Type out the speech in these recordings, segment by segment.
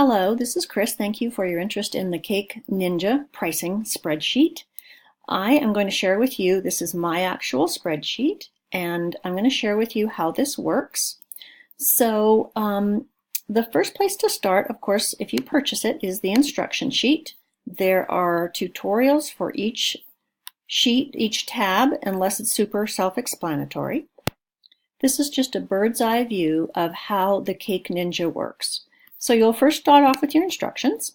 Hello, this is Chris. Thank you for your interest in the Cake Ninja pricing spreadsheet. I am going to share with you, this is my actual spreadsheet, and I'm going to share with you how this works. So the first place to start, of course, if you purchase it, is the instruction sheet. There are tutorials for each sheet, each tab, unless it's super self-explanatory. This is just a bird's eye view of how the Cake Ninja works. So you'll first start off with your instructions.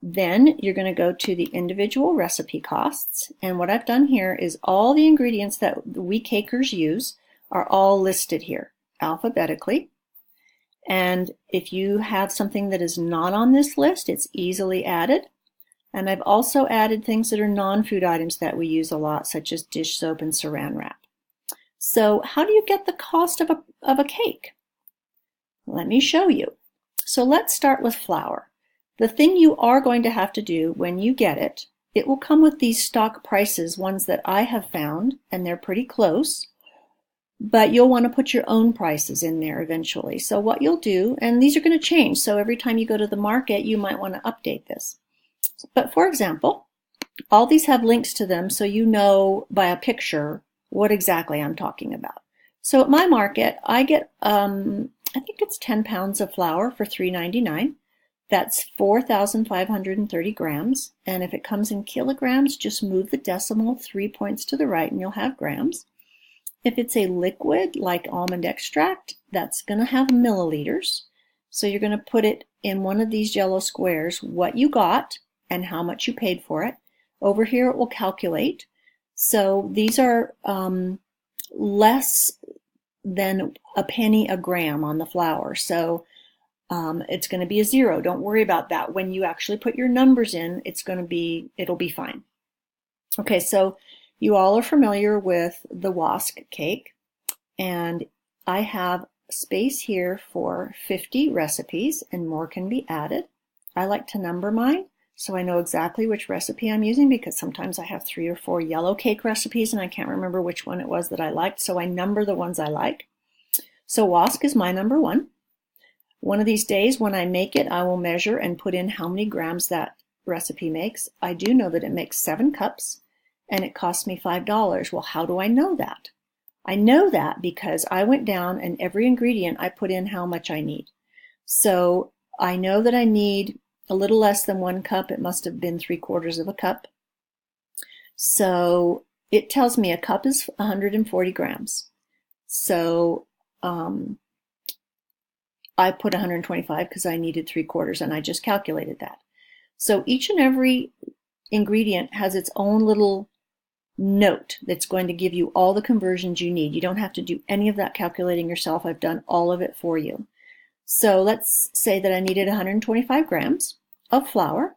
Then you're going to go to the individual recipe costs. And what I've done here is all the ingredients that we cakers use are all listed here alphabetically. And if you have something that is not on this list, it's easily added. And I've also added things that are non-food items that we use a lot, such as dish soap and saran wrap. So how do you get the cost of a cake? Let me show you. So let's start with flour. The thing you are going to have to do when you get it, it will come with these stock prices, ones that I have found, and they're pretty close, but you'll want to put your own prices in there eventually. So what you'll do, and these are going to change, so every time you go to the market, you might want to update this. But for example, all these have links to them so you know by a picture what exactly I'm talking about. So at my market, I get I think it's 10 pounds of flour for $3.99. That's 4,530 grams. And if it comes in kilograms, just move the decimal 3 points to the right and you'll have grams. If it's a liquid like almond extract, that's going to have milliliters. So you're going to put it in one of these yellow squares, what you got and how much you paid for it. Over here it will calculate. So these are less than a penny a gram on the flour. So it's going to be a 0. Don't worry about that. When you actually put your numbers in, it'll be fine. Okay, so you all are familiar with the Wask cake, and I have space here for 50 recipes, and more can be added. I like to number mine so I know exactly which recipe I'm using, because sometimes I have 3 or 4 yellow cake recipes and I can't remember which one it was that I liked, so I number the ones I like. So Wask is my number 1. One of these days when I make it, I will measure and put in how many grams that recipe makes. I do know that it makes 7 cups and it cost me $5. Well, how do I know that? I know that because I went down and every ingredient I put in how much I need. So I know that I need a little less than 1 cup. It must have been 3/4 of a cup. So it tells me a cup is 140 grams. So I put 125 because I needed 3/4 and I just calculated that. So each and every ingredient has its own little note that's going to give you all the conversions you need. You don't have to do any of that calculating yourself. I've done all of it for you. So let's say that I needed 125 grams of flour.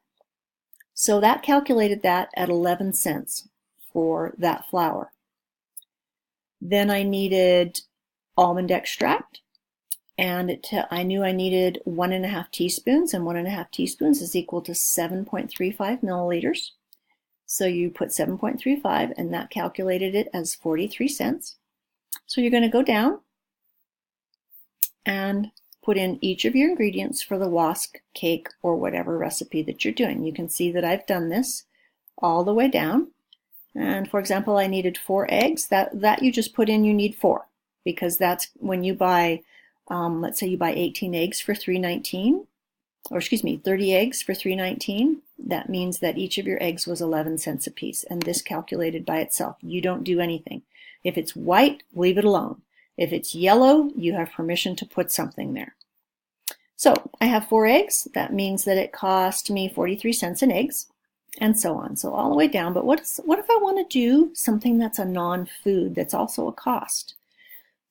So that calculated that at 11 cents for that flour. Then I needed almond extract, and I knew I needed 1½ teaspoons, and 1½ teaspoons is equal to 7.35 milliliters. So you put 7.35, and that calculated it as 43 cents. So you're going to go down and put in each of your ingredients for the Wask cake or whatever recipe that you're doing. You can see that I've done this all the way down. And for example, I needed 4 eggs. That you just put in you need 4, because that's when you buy, let's say you buy 18 eggs for $3.19, or excuse me, 30 eggs for $3.19. That means that each of your eggs was 11 cents a piece, and this calculated by itself. You don't do anything. If it's white, leave it alone. If it's yellow, you have permission to put something there. So I have 4 eggs. That means that it cost me 43 cents an eggs, and so on. So all the way down. But what if I want to do something that's a non-food that's also a cost?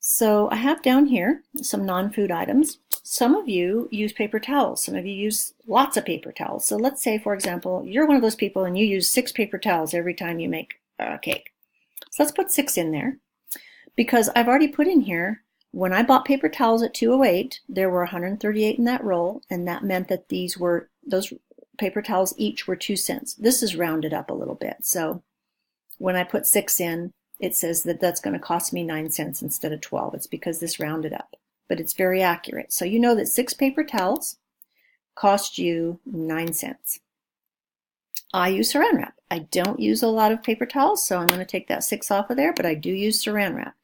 So I have down here some non-food items. Some of you use paper towels. Some of you use lots of paper towels. So let's say, for example, you're one of those people and you use 6 paper towels every time you make a cake. So let's put 6 in there, because I've already put in here, when I bought paper towels at $2.08, there were 138 in that roll, and that meant that those paper towels each were 2 cents. This is rounded up a little bit. So when I put 6 in, it says that that's going to cost me 9 cents instead of 12. It's because this rounded up, but it's very accurate. So you know that 6 paper towels cost you 9 cents. I use saran wrap. I don't use a lot of paper towels, so I'm going to take that 6 off of there, but I do use saran wrap.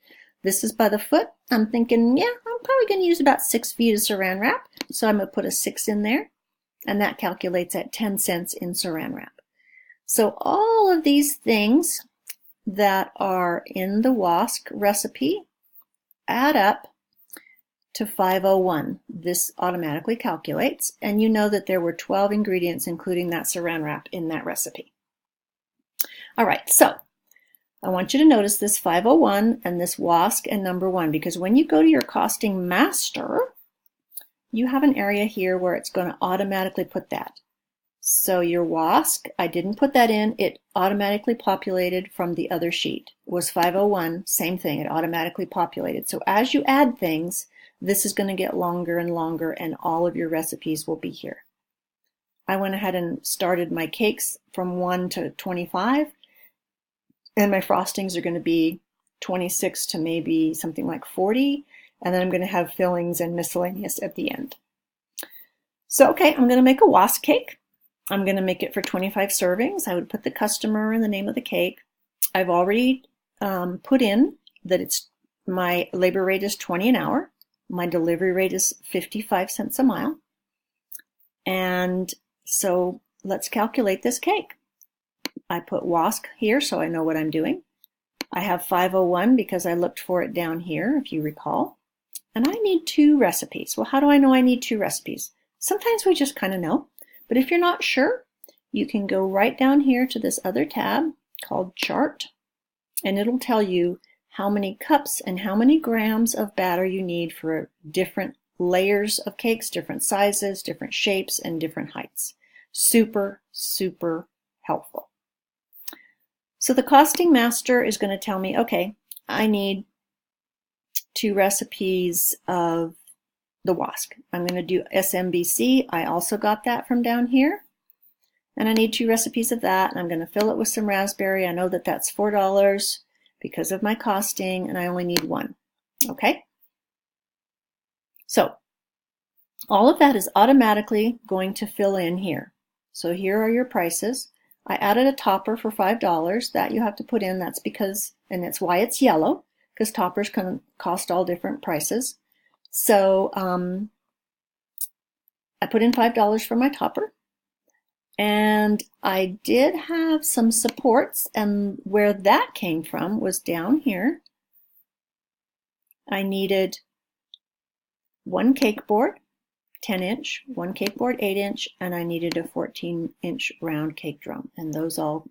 This is by the foot. I'm thinking, yeah, I'm probably going to use about 6 feet of saran wrap, so I'm going to put a 6 in there, and that calculates at 10 cents in saran wrap. So all of these things that are in the WASC recipe add up to 501. This automatically calculates, and you know that there were 12 ingredients, including that saran wrap, in that recipe. All right, so I want you to notice this 501 and this WASC and number 1, because when you go to your costing master, you have an area here where it's going to automatically put that. So your WASC, I didn't put that in, it automatically populated from the other sheet. It was 501, same thing, it automatically populated. So as you add things, this is going to get longer and longer, and all of your recipes will be here. I went ahead and started my cakes from 1 to 25, and my frostings are going to be 26 to maybe something like 40, and then I'm going to have fillings and miscellaneous at the end. So, okay, I'm going to make a WASC cake. I'm going to make it for 25 servings. I would put the customer and the name of the cake. I've already put in that my labor rate is 20 an hour. My delivery rate is 55 cents a mile. And so let's calculate this cake. I put WASC here so I know what I'm doing. I have 501 because I looked for it down here, if you recall. And I need 2 recipes. Well, how do I know I need 2 recipes? Sometimes we just kind of know. But if you're not sure, you can go right down here to this other tab called Chart, and it'll tell you how many cups and how many grams of batter you need for different layers of cakes, different sizes, different shapes, and different heights. Super, super helpful. So the costing master is going to tell me, okay, I need 2 recipes of the WASC. I'm going to do SMBC. I also got that from down here. And I need 2 recipes of that, and I'm going to fill it with some raspberry. I know that that's $4 because of my costing, and I only need 1. Okay? So all of that is automatically going to fill in here. So here are your prices. I added a topper for $5 that you have to put in. That's because, and that's why it's yellow, because toppers can cost all different prices. So I put in $5 for my topper. And I did have some supports, and where that came from was down here. I needed 1 cake board, 10-inch, 1 cake board, 8-inch, and I needed a 14-inch round cake drum. And those all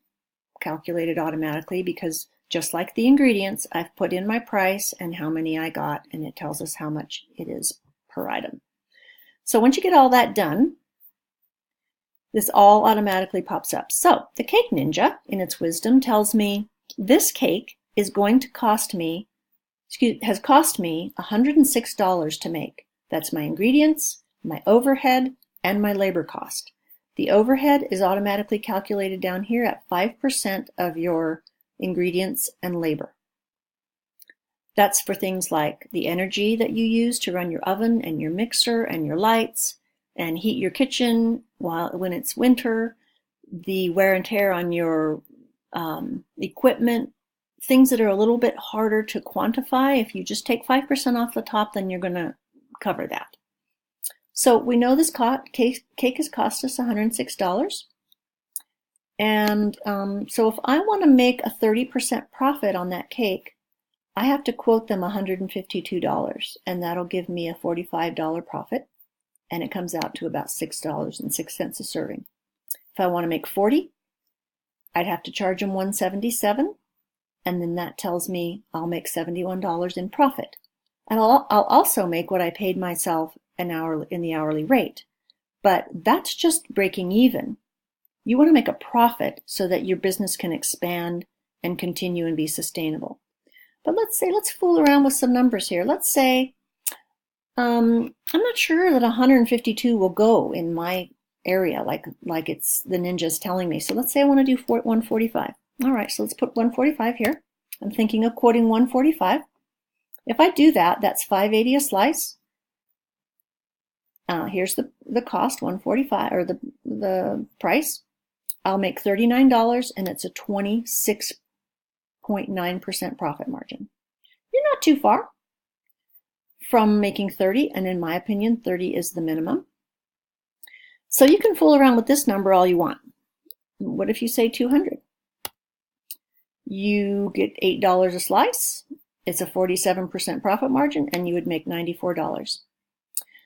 calculated automatically because just like the ingredients, I've put in my price and how many I got, and it tells us how much it is per item. So once you get all that done, this all automatically pops up. So the Cake Ninja, in its wisdom, tells me this cake is going to cost me, has cost me $106 to make. That's my ingredients, my overhead, and my labor cost. The overhead is automatically calculated down here at 5% of your ingredients and labor. That's for things like the energy that you use to run your oven and your mixer and your lights and heat your kitchen when it's winter, the wear and tear on your equipment, things that are a little bit harder to quantify. If you just take 5% off the top, then you're going to cover that. So we know this cake has cost us $106. And so if I want to make a 30% profit on that cake, I have to quote them $152, and that'll give me a $45 profit, and it comes out to about $6.06 a serving. If I want to make 40, I'd have to charge them $177, and then that tells me I'll make $71 in profit. And I'll also make what I paid myself in the hourly rate, but that's just breaking even. You want to make a profit so that your business can expand and continue and be sustainable. But let's fool around with some numbers here. Let's say I'm not sure that 152 will go in my area like it's the Ninja's telling me. So let's say I want to do 145. All right, so let's put 145 here. I'm thinking of quoting 145. If I do that, that's $5.80 a slice. Here's the cost, $145, or the price. I'll make $39, and it's a 26.9% profit margin. You're not too far from making 30, and in my opinion, 30 is the minimum. So you can fool around with this number all you want. What if you say 200? You get $8 a slice. It's a 47% profit margin, and you would make $94.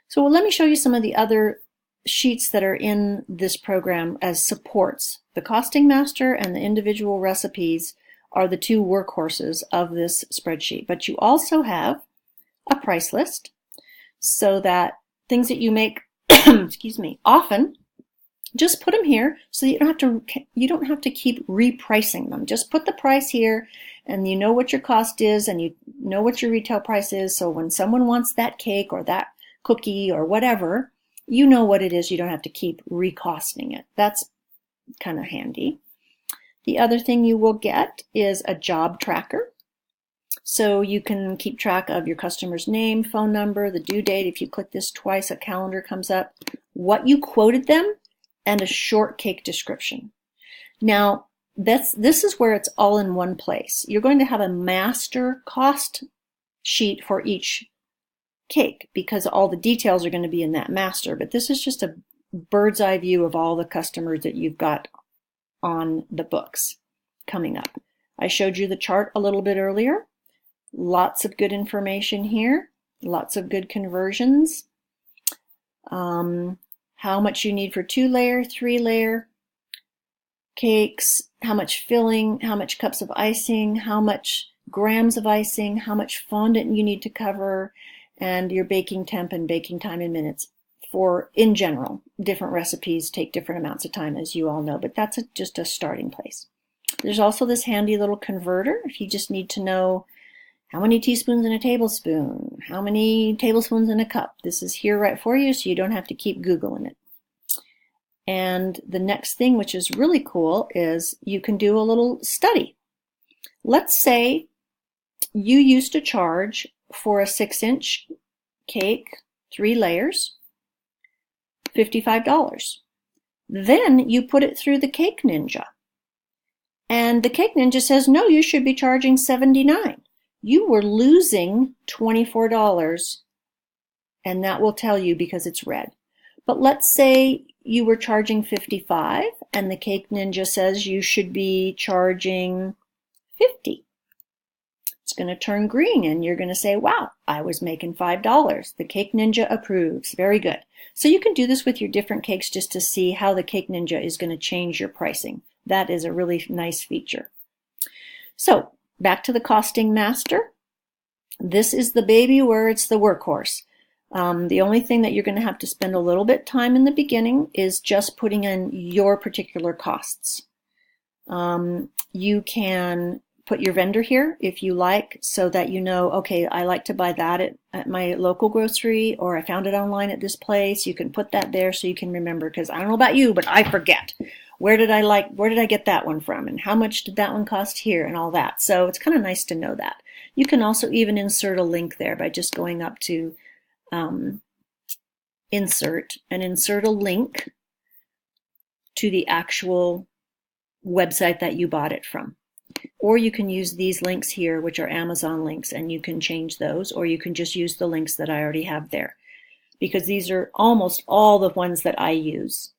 So let me show you some of the other sheets that are in this program as supports. The Costing Master and the individual recipes are the two workhorses of this spreadsheet, but you also have a price list so that things that you make excuse me, often, just put them here so that you don't have to keep repricing them. Just put the price here, and you know what your cost is, and you know what your retail price is, so when someone wants that cake or that cookie or whatever, you know what it is. You don't have to keep recosting it. That's kind of handy. The other thing you will get is a job tracker. So you can keep track of your customer's name, phone number, the due date. If you click this twice, a calendar comes up, what you quoted them, and a short cake description. Now, this is where it's all in one place. You're going to have a master cost sheet for each cake because all the details are going to be in that master, but this is just a bird's eye view of all the customers that you've got on the books coming up. I showed you the chart a little bit earlier. Lots of good information here, lots of good conversions. How much you need for 2-layer, 3-layer cakes, how much filling, how much cups of icing, how much grams of icing, how much fondant you need to cover, and your baking temp and baking time in minutes. For, in general, different recipes take different amounts of time, as you all know, but that's just a starting place. There's also this handy little converter if you just need to know how many teaspoons in a tablespoon, how many tablespoons in a cup. This is here right for you, so you don't have to keep Googling it. And the next thing, which is really cool, is you can do a little study. Let's say you used to charge for a 6-inch cake, 3 layers, $55. Then you put it through the Cake Ninja. And the Cake Ninja says, no, you should be charging $79. You were losing $24, and that will tell you because it's red. But let's say you were charging $55, and the Cake Ninja says you should be charging $50. It's going to turn green, and you're going to say, wow, I was making $5. The Cake Ninja approves. Very good. So you can do this with your different cakes just to see how the Cake Ninja is going to change your pricing. That is a really nice feature. So back to the Costing Master. This is the baby where it's the workhorse. The only thing that you're going to have to spend a little bit time in the beginning is just putting in your particular costs. You can put your vendor here if you like, so that you know, okay, I like to buy that at my local grocery, or I found it online at this place. You can put that there so you can remember, because I don't know about you, but I forget. Where did I get that one from, and how much did that one cost here, and all that. So it's kind of nice to know that. You can also even insert a link there by just going up to insert and insert a link to the actual website that you bought it from. Or you can use these links here, which are Amazon links, and you can change those, or you can just use the links that I already have there, because these are almost all the ones that I use.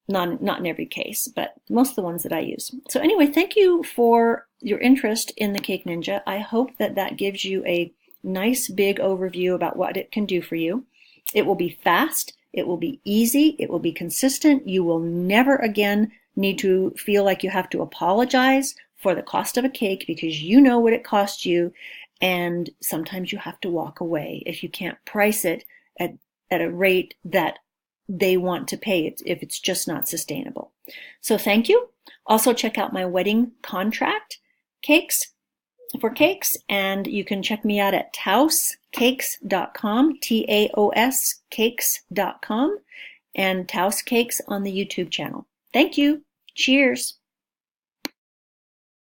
Not in every case, but most of the ones that I use. So anyway, thank you for your interest in the Cake Ninja. I hope that that gives you a nice big overview about what it can do for you. It will be fast, it will be easy, it will be consistent. You will never again need to feel like you have to apologize for the cost of a cake, because you know what it cost you, and sometimes you have to walk away if you can't price it at a rate that they want to pay it, if it's just not sustainable. So thank you. Also check out my wedding contract cakes for cakes, and you can check me out at tauscakes.com, Taos cakes.com, and Taus Cakes on the YouTube channel. Thank you. Cheers.